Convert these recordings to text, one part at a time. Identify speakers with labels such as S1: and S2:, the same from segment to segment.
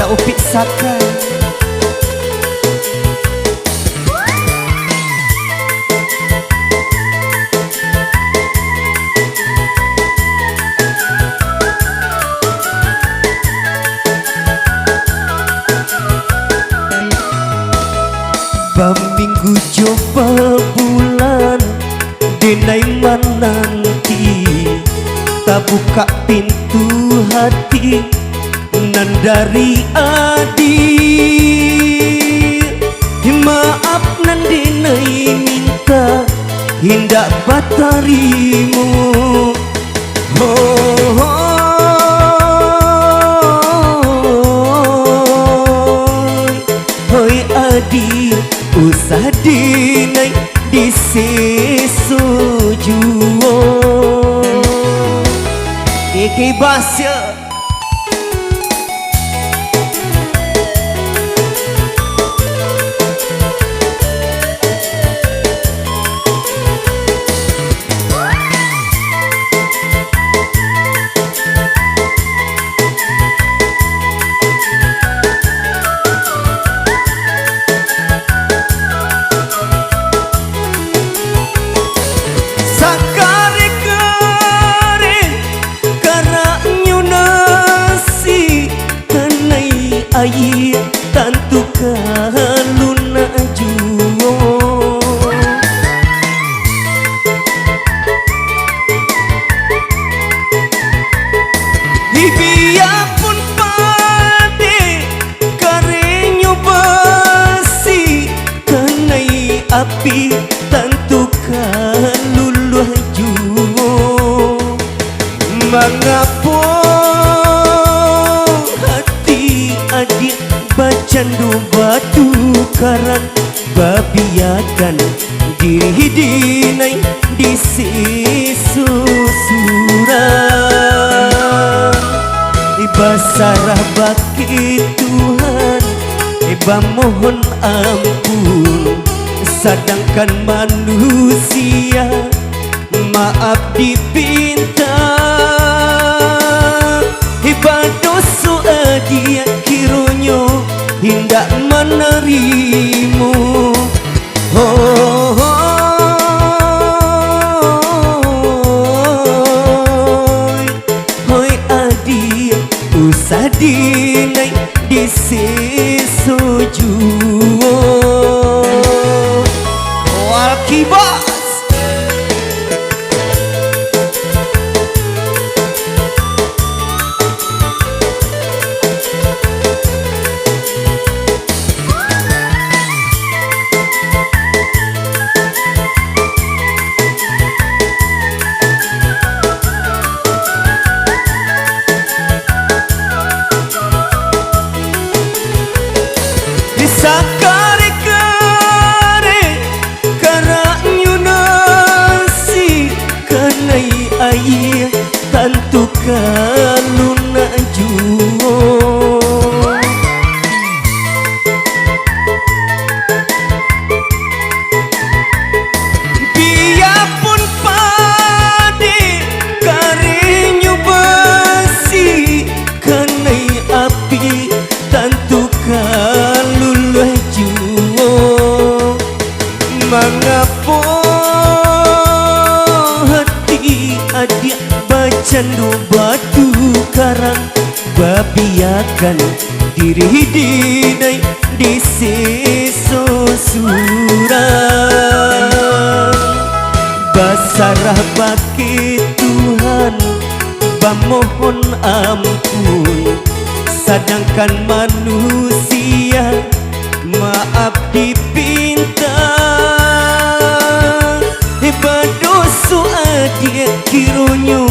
S1: anak Upik Saka. Minggu coba bulan denai menanti, tak buka pintu hati nan dari adik. Maaf nan denai minta hindak batarimu. Oh, hoi adik usah dinai di sesujuo. Iki basya air tantu kaluna juo. Biarpun pade karenyo besi kanai api tantu kaluluh juo. Mengapa adik bacandu batu karang babiakan diri dinai di sesusuran. Iba sarah baki Tuhan, iba mohon ampun, sedangkan manusia maaf dipinta. Iba dosa dia kironyo hindak menerimu. Oh, hoi adik usah dinai di sesujuo. Walkibas sakare-kare karanya nasi kanai air tantu kaluna juo. Biarpun pade karenyo besi kanai api tantu kaluluh juo. Mengapa hati adik bacandu batu karang babiakan diri dinai di sesusuran. Basarah baki Tuhan bamohon ampun, sedangkan manusia maaf dipinta. Dosa adik kironyo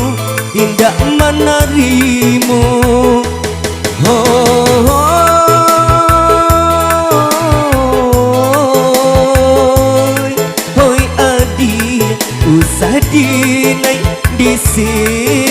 S1: hindak menerimu. Oh, hoi adik usah dinai di sini